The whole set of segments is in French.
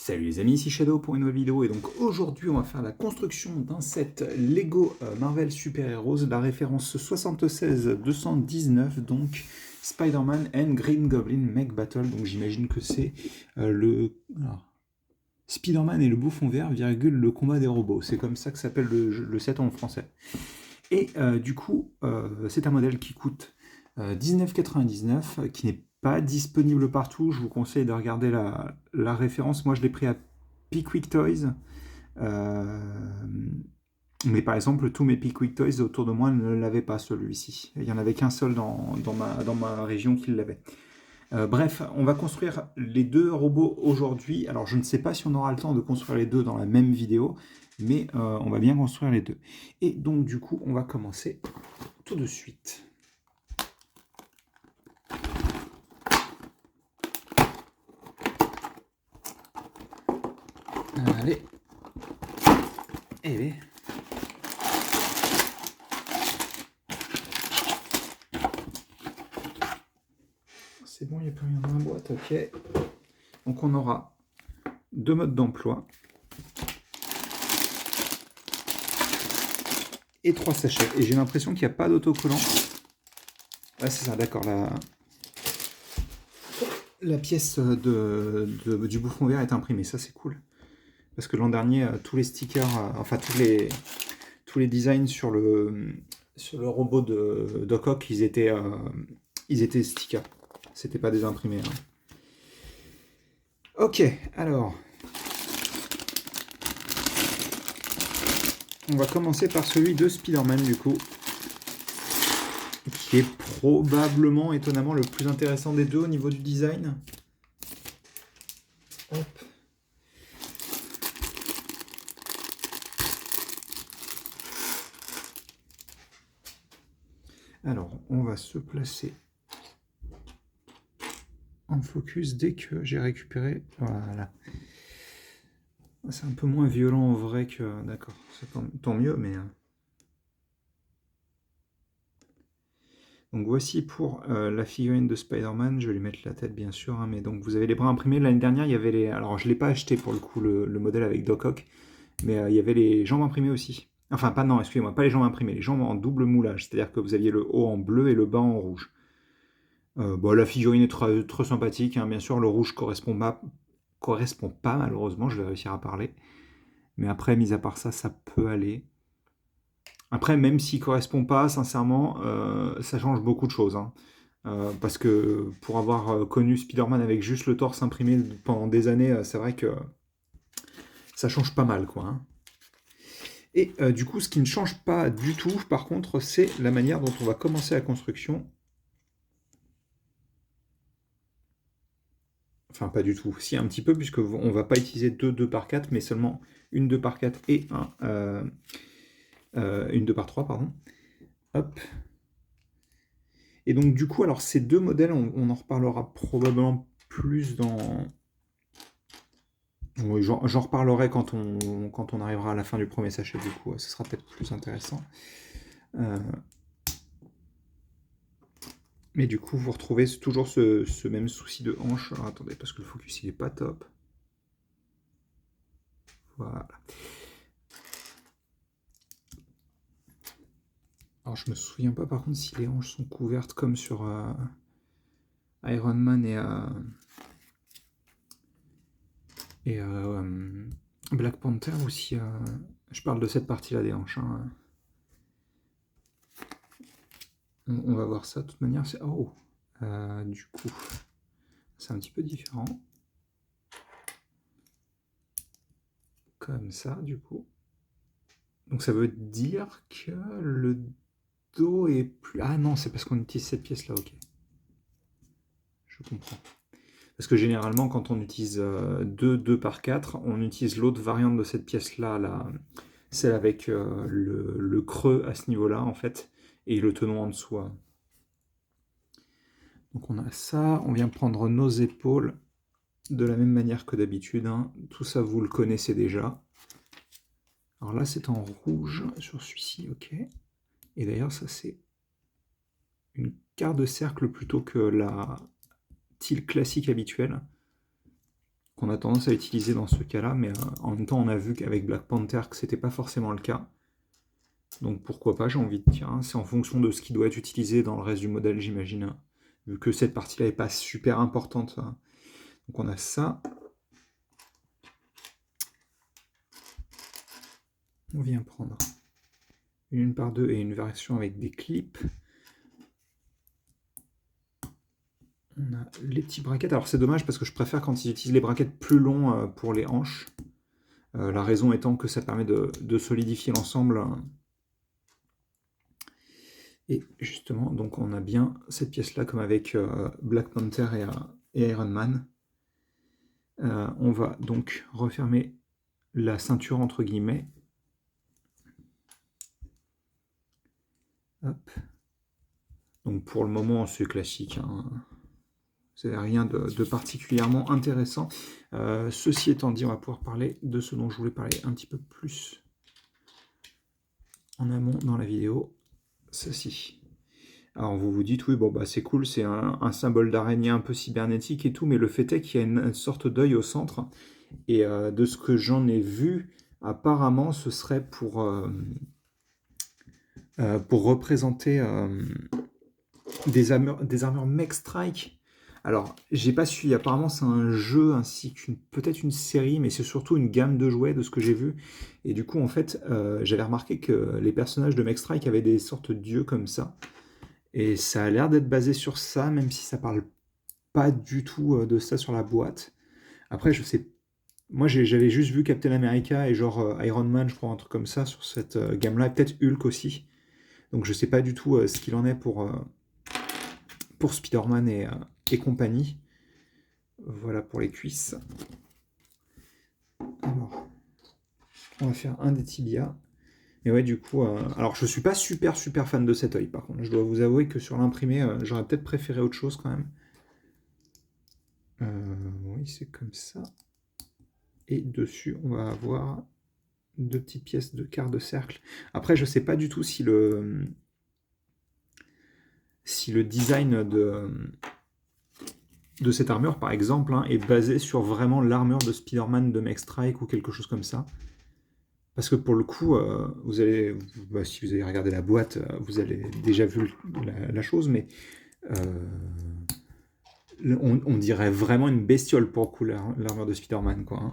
Salut les amis, ici Shadow pour une nouvelle vidéo et donc aujourd'hui on va faire la construction d'un set Lego Marvel Super Heroes, la référence 76219 donc Spider-Man and Green Goblin Mech Battle, donc j'imagine que c'est Spider-Man et le bouffon vert, virgule, le combat des robots, c'est comme ça que s'appelle le set en français. Et du coup c'est un modèle qui coûte 19,99, qui n'est pas disponible partout. Je vous conseille de regarder la référence. Moi, je l'ai pris à Pickwick Toys. Mais par exemple, tous mes Pickwick Toys autour de moi ne l'avaient pas, celui-ci. Il n'y en avait qu'un seul dans ma région qui l'avait. Bref, on va construire les deux robots aujourd'hui. Alors, je ne sais pas si on aura le temps de construire les deux dans la même vidéo, mais on va bien construire les deux. Et donc, du coup, on va commencer tout de suite. Allez. Allez. C'est bon, il n'y a plus rien dans la boîte, ok. Donc on aura deux modes d'emploi et 3 sachets. Et j'ai l'impression qu'il n'y a pas d'autocollant. Ouais, c'est ça, d'accord. La pièce du bouffon vert est imprimée, ça c'est cool. Parce que l'an dernier, tous les stickers, enfin tous les designs sur le robot de Doc Ock, ils étaient stickers. C'était pas des imprimés. Hein. Ok, alors. On va commencer par celui de Spider-Man du coup. Qui est probablement, étonnamment, le plus intéressant des deux au niveau du design. Hop. Alors, on va se placer en focus dès que j'ai récupéré. Voilà. C'est un peu moins violent en vrai que... D'accord, tant mieux, mais... Donc voici pour la figurine de Spider-Man. Je vais lui mettre la tête, bien sûr. Hein, mais donc, vous avez les bras imprimés. L'année dernière, il y avait les... Alors, je ne l'ai pas acheté, pour le coup, le modèle avec Doc Ock. Mais il y avait les jambes imprimées aussi. Enfin, non, excusez-moi, pas les jambes imprimées. Les jambes en double moulage. C'est-à-dire que vous aviez le haut en bleu et le bas en rouge. Bon, la figurine est très sympathique. Hein, bien sûr, le rouge correspond pas, malheureusement. Je vais réussir à parler. Mais après, mis à part ça, ça peut aller. Après, même s'il ne correspond pas, sincèrement, ça change beaucoup de choses. Hein. Parce que pour avoir connu Spider-Man avec juste le torse imprimé pendant des années, c'est vrai que ça change pas mal, quoi. Hein. Et du coup, ce qui ne change pas du tout, par contre, c'est la manière dont on va commencer la construction. Enfin, pas du tout. Si, un petit peu, puisqu'on ne va pas utiliser deux 2x4, mais seulement une 2x4 et une 2x3, pardon. Hop. Et donc, du coup, alors ces deux modèles, on en reparlera probablement plus dans... Oui, j'en reparlerai quand on arrivera à la fin du premier sachet, du coup. Ce sera peut-être plus intéressant. Mais du coup, vous retrouvez toujours ce même souci de hanche. Alors, attendez, parce que le focus, il est pas top. Voilà. Alors, je me souviens pas, par contre, si les hanches sont couvertes comme sur Iron Man et Black Panther, ou si... je parle de cette partie-là des hanches. Hein. On va voir ça de toute manière. Oh, du coup, c'est un petit peu différent. Comme ça, du coup. Donc ça veut dire que le dos est plus... Ah non, c'est parce qu'on utilise cette pièce-là, ok. Je comprends. Parce que généralement, quand on utilise 2x4, on utilise l'autre variante de cette pièce-là, celle avec le creux à ce niveau-là, en fait, et le tenon en dessous. Donc on a ça, on vient prendre nos épaules de la même manière que d'habitude. Hein. Tout ça, vous le connaissez déjà. Alors là, c'est en rouge sur celui-ci, ok. Et d'ailleurs, ça, c'est une quart de cercle plutôt que la tile classique habituelle. qu'on a tendance à utiliser dans ce cas-là, mais en même temps, on a vu qu'avec Black Panther, que c'était pas forcément le cas. Donc pourquoi pas, j'ai envie de dire. Hein. C'est en fonction de ce qui doit être utilisé dans le reste du modèle, j'imagine. Hein. Vu que cette partie-là n'est pas super importante. Hein. Donc on a ça. On vient prendre une par deux et une version avec des clips. On a les petits brackets. Alors c'est dommage parce que je préfère quand ils utilisent les brackets plus longs pour les hanches. La raison étant que ça permet de solidifier l'ensemble. Et justement, donc on a bien cette pièce-là comme avec Black Panther et Iron Man. On va donc refermer la ceinture entre guillemets. Hop. Donc pour le moment, c'est classique. Hein. C'est rien de particulièrement intéressant. Ceci étant dit, on va pouvoir parler de ce dont je voulais parler un petit peu plus en amont dans la vidéo. Ceci. Alors vous vous dites, oui, bon bah c'est cool, c'est un symbole d'araignée un peu cybernétique et tout, mais le fait est qu'il y a une sorte d'œil au centre. Et de ce que j'en ai vu, apparemment, ce serait pour représenter des armures Mech Strike. Alors, j'ai pas suivi, apparemment c'est un jeu ainsi qu'une peut-être une série, mais c'est surtout une gamme de jouets de ce que j'ai vu. Et du coup, en fait, j'avais remarqué que les personnages de Mech Strike avaient des sortes d'yeux comme ça. Et ça a l'air d'être basé sur ça, même si ça parle pas du tout de ça sur la boîte. Après, je sais. Moi, j'avais juste vu Captain America et genre Iron Man, je crois, un truc comme ça sur cette gamme-là, et peut-être Hulk aussi. Donc je sais pas du tout ce qu'il en est pour Spider-Man et compagnie. Voilà pour les cuisses. Alors, on va faire un des tibias. Et ouais, du coup, alors je suis pas super fan de cet œil, par contre. Je dois vous avouer que sur l'imprimé, j'aurais peut-être préféré autre chose quand même. Oui, c'est comme ça. Et dessus, on va avoir deux petites pièces de quart de cercle. Après, je sais pas du tout si le design de cette armure, par exemple, hein, est basé sur vraiment l'armure de Spider-Man de Mech Strike ou quelque chose comme ça. Parce que pour le coup, vous allez, si vous avez regardé la boîte, vous avez déjà vu la chose, mais on dirait vraiment une bestiole pour le coup, l'armure de Spider-Man, quoi. Hein.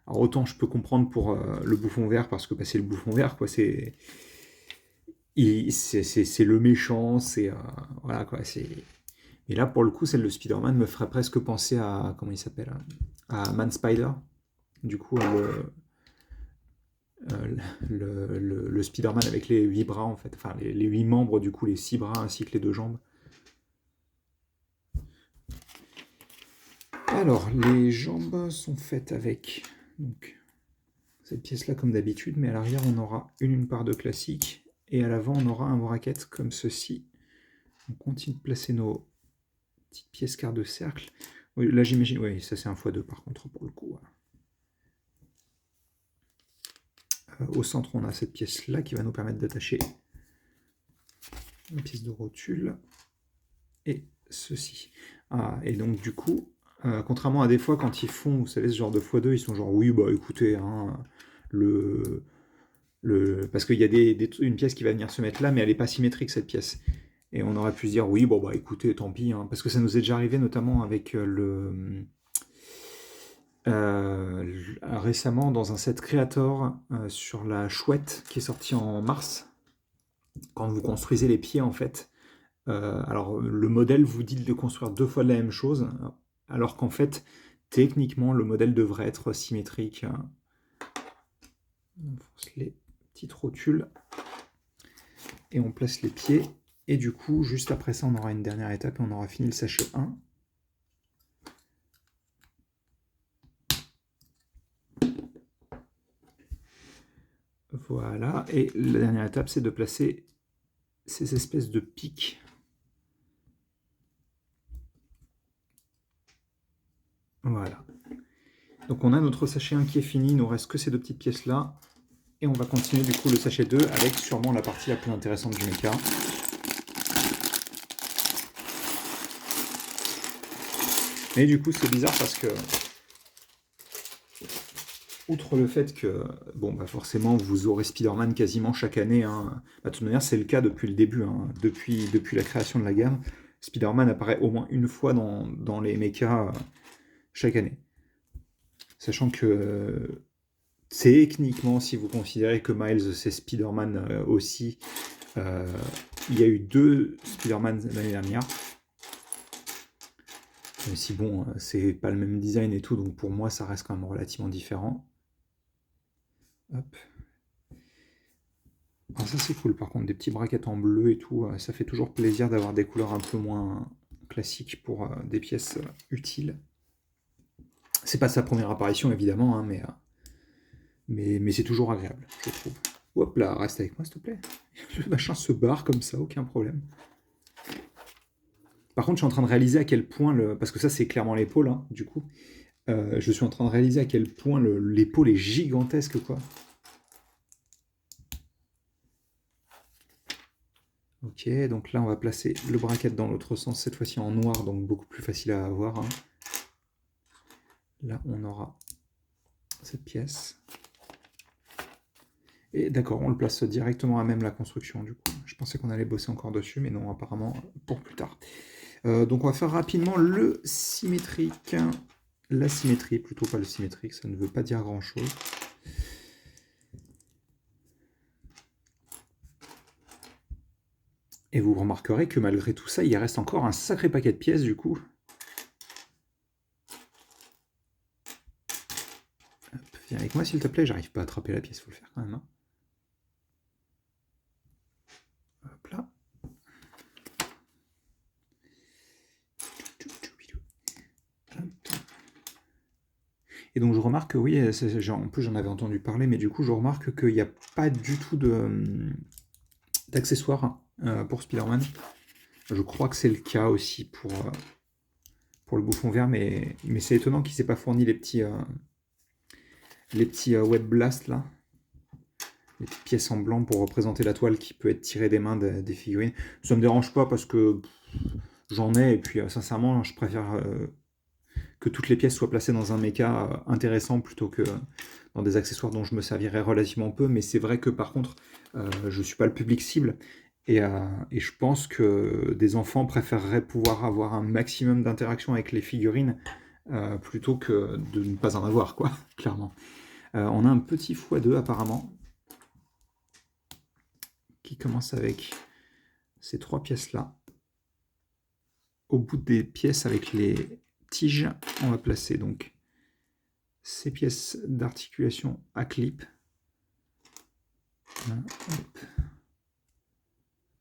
Alors autant je peux comprendre pour le bouffon vert, parce que c'est le bouffon vert, quoi, c'est le méchant, c'est voilà quoi, c'est. Et là pour le coup, celle de Spider-Man me ferait presque penser à comment il s'appelle, à Man Spider. Du coup, le Spider-Man avec les 8 bras en fait, enfin les 8 membres du coup, les 6 bras ainsi que les 2 jambes. Alors les jambes sont faites avec donc cette pièce-là comme d'habitude, mais à l'arrière on aura une part de classique. Et à l'avant, on aura un bracket comme ceci. On continue de placer nos petites pièces quart de cercle. Oui, là, j'imagine... Oui, ça, c'est un x2, par contre, pour le coup. Au centre, on a cette pièce-là qui va nous permettre d'attacher une pièce de rotule. Et ceci. Ah, et donc, du coup, contrairement à des fois, quand ils font, vous savez, ce genre de x2, ils sont genre, oui, bah, écoutez, hein, parce qu'il y a une pièce qui va venir se mettre là, mais elle n'est pas symétrique, cette pièce. Et on aurait pu se dire, oui, bon, bah écoutez, tant pis, hein, parce que ça nous est déjà arrivé, notamment avec récemment dans un set Creator sur la chouette qui est sortie en mars, quand vous construisez les pieds, en fait. Alors, le modèle vous dit de construire 2 fois la même chose, alors qu'en fait, techniquement, le modèle devrait être symétrique. On force les petites rotules et on place les pieds. Et du coup, juste après ça, on aura une dernière étape et on aura fini le sachet 1. Voilà, et la dernière étape, c'est de placer ces espèces de pics. Voilà. Donc on a notre sachet 1 qui est fini, il nous reste que ces 2 petites pièces-là. Et on va continuer du coup le sachet 2 avec sûrement la partie la plus intéressante du mecha. Mais du coup c'est bizarre parce que outre le fait que, bon, bah forcément, vous aurez Spider-Man quasiment chaque année, hein. Bah, de toute manière, c'est le cas depuis le début, hein. Depuis la création de la gamme, Spider-Man apparaît au moins une fois dans les mechas chaque année. Sachant que techniquement, si vous considérez que Miles c'est Spider-Man aussi, euh, il y a eu 2 Spider-Man l'année dernière. Même si bon, c'est pas le même design et tout, donc pour moi ça reste quand même relativement différent. Hop. Alors ça c'est cool par contre, des petits brackets en bleu et tout, ça fait toujours plaisir d'avoir des couleurs un peu moins classiques pour des pièces utiles. C'est pas sa première apparition évidemment, hein, mais c'est toujours agréable, je trouve. Hop là, reste avec moi s'il te plaît. Le machin se barre comme ça, aucun problème. Par contre, je suis en train de réaliser à quel point parce que ça c'est clairement l'épaule, hein, du coup. Je suis en train de réaliser à quel point l'épaule est gigantesque, quoi. Ok, donc là on va placer le bracket dans l'autre sens, cette fois-ci en noir, donc beaucoup plus facile à avoir, hein. Là on aura cette pièce. Et d'accord, on le place directement à même la construction du coup. Je pensais qu'on allait bosser encore dessus, mais non, apparemment pour plus tard. Donc on va faire rapidement le symétrique. La symétrie, plutôt pas le symétrique, ça ne veut pas dire grand-chose. Et vous remarquerez que malgré tout ça, il reste encore un sacré paquet de pièces du coup. Hop, viens avec moi s'il te plaît, j'arrive pas à attraper la pièce, faut le faire quand même, hein. Hop là. Et donc je remarque que oui, en plus j'en avais entendu parler, mais du coup je remarque qu'il n'y a pas du tout d'accessoires pour Spider-Man. Je crois que c'est le cas aussi pour le bouffon vert, mais c'est étonnant qu'il ne s'est pas fourni les petits web blasts là. Les petites pièces en blanc pour représenter la toile qui peut être tirée des mains des figurines. Ça me dérange pas parce que j'en ai, et puis sincèrement je préfère que toutes les pièces soient placées dans un méca intéressant plutôt que dans des accessoires dont je me servirais relativement peu. Mais c'est vrai que par contre, je ne suis pas le public cible. Et je pense que des enfants préféreraient pouvoir avoir un maximum d'interaction avec les figurines plutôt que de ne pas en avoir, quoi, clairement. On a un petit x2 apparemment qui commence avec ces 3 pièces-là. Au bout des pièces avec les tiges, on va placer donc ces pièces d'articulation à clip. Voilà, hop.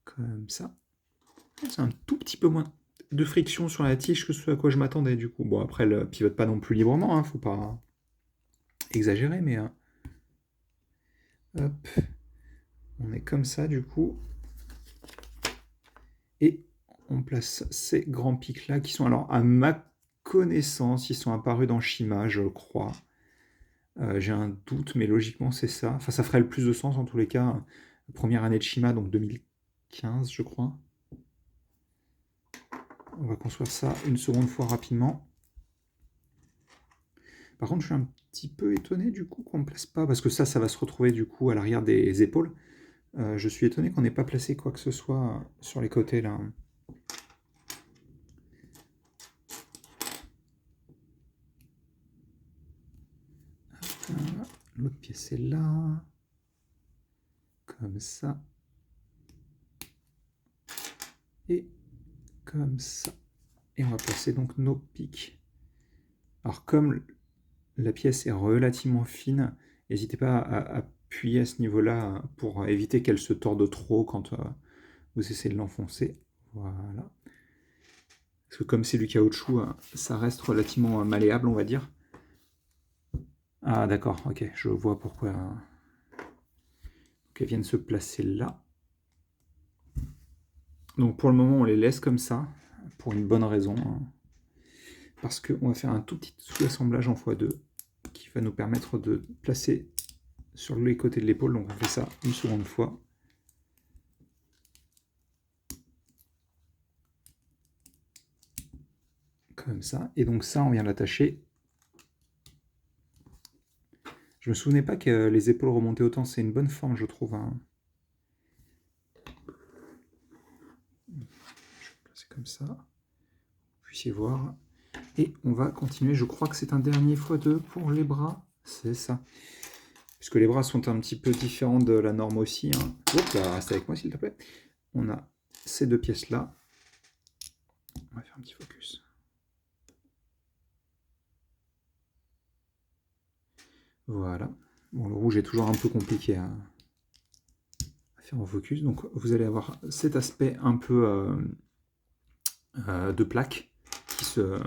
Comme ça. C'est un tout petit peu moins de friction sur la tige que ce à quoi je m'attendais du coup. Bon après elle pivote pas non plus librement, hein, faut pas exagérer, mais hop, on est comme ça du coup. Et on place ces grands pics là qui sont, alors à ma connaissance, ils sont apparus dans Shima, je crois. J'ai un doute, mais logiquement c'est ça. Enfin, ça ferait le plus de sens en tous les cas. Première année de Shima, donc 2015, je crois. On va construire ça une seconde fois rapidement. Par contre, je suis un petit peu étonné du coup qu'on ne place pas, parce que ça va se retrouver du coup à l'arrière des épaules. Je suis étonné qu'on n'ait pas placé quoi que ce soit sur les côtés là. L'autre pièce est là. Comme ça. Et comme ça. Et on va placer donc nos pics. Alors comme la pièce est relativement fine, n'hésitez pas à appuyer à ce niveau-là pour éviter qu'elle se torde trop quand vous essayez de l'enfoncer. Voilà. Parce que comme c'est du caoutchouc, ça reste relativement malléable, on va dire. Ah d'accord, ok, je vois pourquoi. Donc elles viennent se placer là. Donc pour le moment, on les laisse comme ça, pour une bonne raison. Parce qu'on va faire un tout petit sous-assemblage en x2 qui va nous permettre de placer sur les côtés de l'épaule. Donc on fait ça une seconde fois. Comme ça. Et donc ça, on vient l'attacher Je me souvenais pas que les épaules remontaient autant. C'est une bonne forme, je trouve, hein. Je vais placer comme ça. Vous puissiez voir. Et on va continuer. Je crois que c'est un dernier x2 pour les bras. C'est ça. Puisque les bras sont un petit peu différents de la norme aussi, hein. Hop là, reste avec moi s'il te plaît. On a ces deux pièces-là. On va faire un petit focus. Voilà. Bon, le rouge est toujours un peu compliqué à faire en focus. Donc vous allez avoir cet aspect un peu de plaques qui se...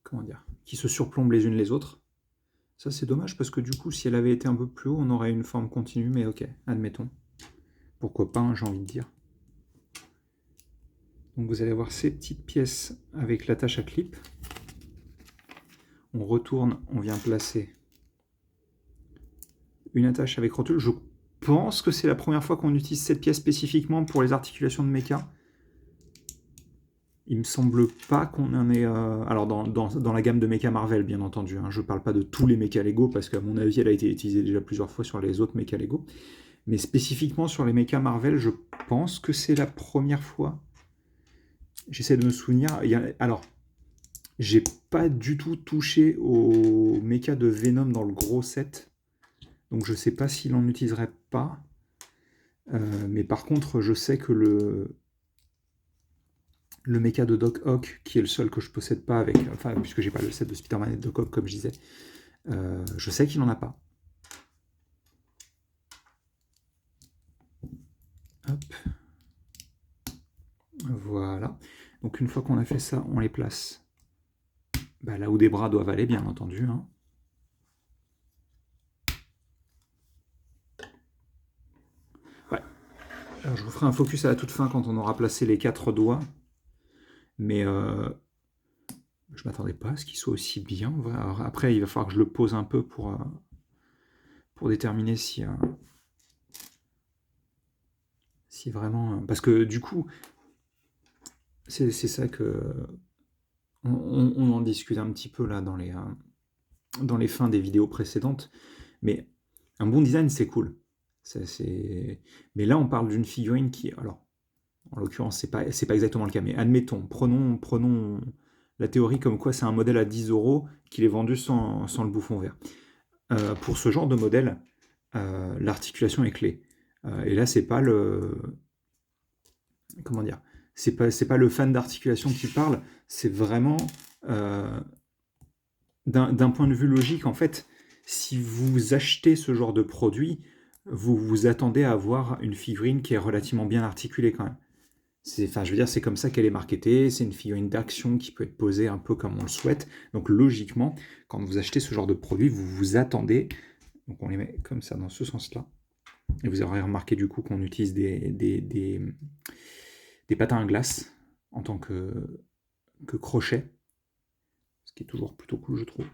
Comment dire, qui se surplombent les unes les autres. Ça c'est dommage parce que du coup si elle avait été un peu plus haut on aurait une forme continue, mais ok, admettons. Pourquoi pas, hein, j'ai envie de dire. Donc vous allez avoir ces petites pièces avec l'attache à clip. On retourne, on vient placer une attache avec rotule. Je pense que c'est la première fois qu'on utilise cette pièce spécifiquement pour les articulations de mecha. Il me semble pas qu'on en ait... Alors dans la gamme de mecha Marvel, bien entendu. Hein. Je parle pas de tous les mecha Lego, parce qu'à mon avis, elle a été utilisée déjà plusieurs fois sur les autres mecha Lego. Mais spécifiquement sur les mecha Marvel, je pense que c'est la première fois. J'essaie de me souvenir. Alors, j'ai pas du tout touché au mecha de Venom dans le gros set. Donc je sais pas s'il en utiliserait pas. Mais par contre, je sais que le mecha de Doc Ock, qui est le seul que je possède pas avec... Enfin, puisque j'ai pas le set de Spider-Man et de Doc Ock, comme je disais. Je sais qu'il en a pas. Hop. Voilà. Donc une fois qu'on a fait ça, on les place là où des bras doivent aller, bien entendu. Hein. Ouais. Alors, je vous ferai un focus à la toute fin quand on aura placé les 4 doigts. Mais je m'attendais pas à ce qu'il soit aussi bien. Alors, après, il va falloir que je le pose un peu pour déterminer si vraiment... Parce que du coup, c'est ça que... On en discute un petit peu là dans les fins des vidéos précédentes. Mais un bon design, c'est cool. Mais là, on parle d'une figurine qui... Alors, en l'occurrence, c'est pas exactement le cas, mais admettons, prenons la théorie comme quoi c'est un modèle à 10 € qu'il est vendu sans le bouffon vert. Pour ce genre de modèle, l'articulation est clé. Et là, c'est pas le... Comment dire ? C'est pas le fan d'articulation qui parle, c'est vraiment... d'un point de vue logique, en fait, si vous achetez ce genre de produit, vous vous attendez à avoir une figurine qui est relativement bien articulée quand même. Enfin, je veux dire, c'est comme ça qu'elle est marketée, c'est une figurine d'action qui peut être posée un peu comme on le souhaite. Donc logiquement, quand vous achetez ce genre de produit, vous vous attendez, donc on les met comme ça, dans ce sens-là. Et vous aurez remarqué du coup qu'on utilise des patins à glace en tant que crochet, ce qui est toujours plutôt cool, je trouve.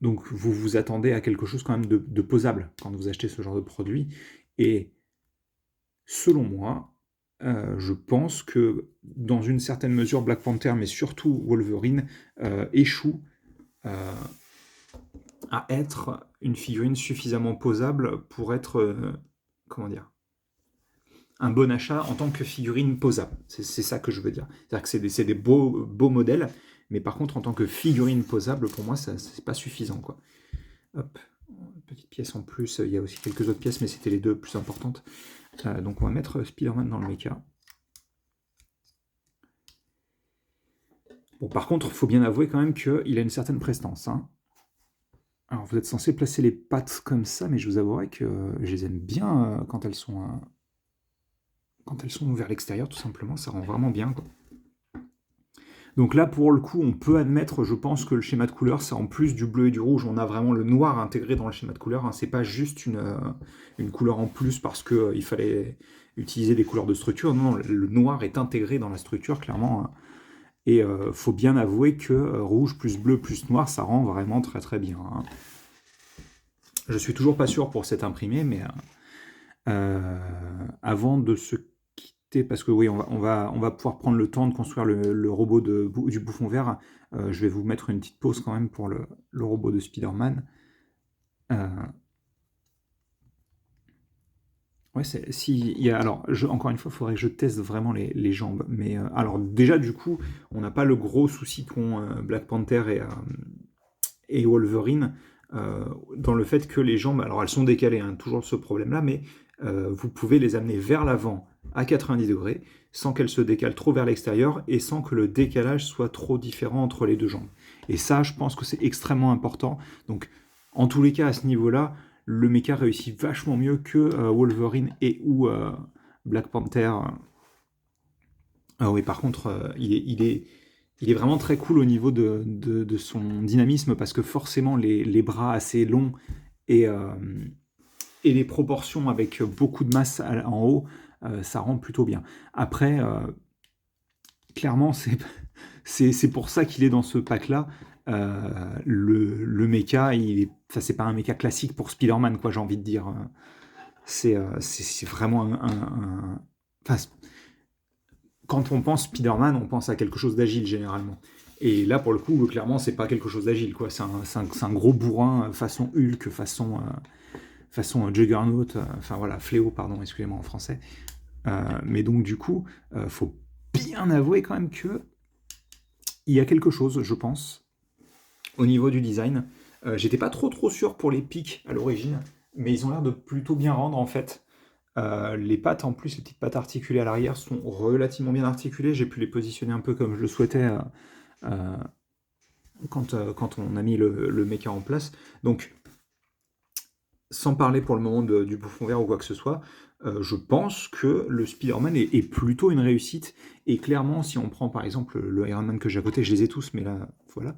Donc vous vous attendez à quelque chose quand même de posable quand vous achetez ce genre de produit. Et selon moi, je pense que dans une certaine mesure, Black Panther, mais surtout Wolverine, échoue à être une figurine suffisamment posable pour être, comment dire, un bon achat en tant que figurine posable. C'est ça que je veux dire. C'est-à-dire que c'est des beaux modèles, mais par contre, en tant que figurine posable, pour moi, c'est pas suffisant, quoi. Hop, petite pièce en plus. Il y a aussi quelques autres pièces, mais c'était les deux plus importantes. Donc on va mettre Spider-Man dans le mecha. Bon, par contre, il faut bien avouer quand même qu'il a une certaine prestance. Hein. Alors, vous êtes censé placer les pattes comme ça, mais je vous avouerai que je les aime bien quand elles sont vers l'extérieur, tout simplement. Ça rend vraiment bien, quoi. Donc là, pour le coup, on peut admettre, je pense, que le schéma de couleur, c'est en plus du bleu et du rouge, on a vraiment le noir intégré dans le schéma de couleur. Hein. C'est pas juste une couleur en plus parce qu'il fallait utiliser des couleurs de structure. Non, le noir est intégré dans la structure, clairement. Hein. Et faut bien avouer que rouge plus bleu plus noir, ça rend vraiment très très bien. Hein. Je suis toujours pas sûr pour cet imprimé, mais avant de se parce que oui, on va pouvoir prendre le temps de construire le robot du bouffon vert. Je vais vous mettre une petite pause quand même pour le robot de Spider-Man. Ouais, alors, encore une fois, il faudrait que je teste vraiment les jambes. Mais alors, déjà, du coup, on n'a pas le gros souci qu'ont Black Panther et Wolverine dans le fait que les jambes, alors elles sont décalées, hein, toujours ce problème-là, mais vous pouvez les amener vers l'avant à 90 degrés sans qu'elles se décalent trop vers l'extérieur et sans que le décalage soit trop différent entre les deux jambes. Et ça, je pense que c'est extrêmement important. Donc, en tous les cas, à ce niveau-là, le mecha réussit vachement mieux que Wolverine et ou Black Panther. Ah oui, par contre, il est vraiment très cool au niveau de son dynamisme parce que forcément les bras assez longs et, euh, et les proportions avec beaucoup de masse en haut, ça rend plutôt bien. Après, clairement, c'est pour ça qu'il est dans ce pack-là. Le mecha, enfin, c'est pas un mecha classique pour Spider-Man, quoi, j'ai envie de dire. C'est vraiment enfin, quand on pense Spider-Man, on pense à quelque chose d'agile généralement. Et là, pour le coup, clairement, c'est pas quelque chose d'agile, quoi. C'est un gros bourrin façon Hulk, façon Juggernaut, enfin voilà, Fléau, pardon, excusez-moi en français. Mais donc, du coup, faut bien avouer quand même que il y a quelque chose, je pense, au niveau du design. J'étais pas trop sûr pour les pics à l'origine, mais ils ont l'air de plutôt bien rendre en fait. Les pattes, en plus, les petites pattes articulées à l'arrière sont relativement bien articulées. J'ai pu les positionner un peu comme je le souhaitais euh, quand on a mis le mecha en place. Donc, sans parler pour le moment du bouffon vert ou quoi que ce soit, je pense que le Spider-Man est plutôt une réussite. Et clairement, si on prend par exemple le Iron Man que j'ai à côté, je les ai tous, mais là, voilà,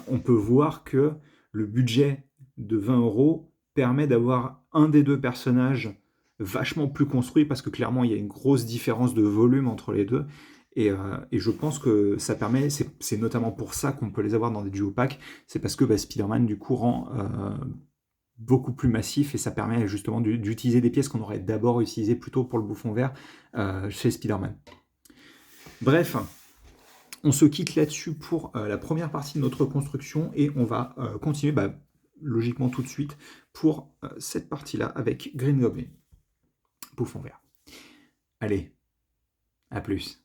on peut voir que le budget de 20 € permet d'avoir un des deux personnages vachement plus construit parce que clairement il y a une grosse différence de volume entre les deux. Et je pense que ça permet, c'est notamment pour ça qu'on peut les avoir dans des duo packs, c'est parce que Spider-Man du coup rend beaucoup plus massif et ça permet justement d'utiliser des pièces qu'on aurait d'abord utilisées plutôt pour le bouffon vert chez Spider-Man. Bref, on se quitte là-dessus pour la première partie de notre construction et on va continuer logiquement tout de suite pour cette partie-là avec Green Goblin, bouffon vert. Allez, à plus.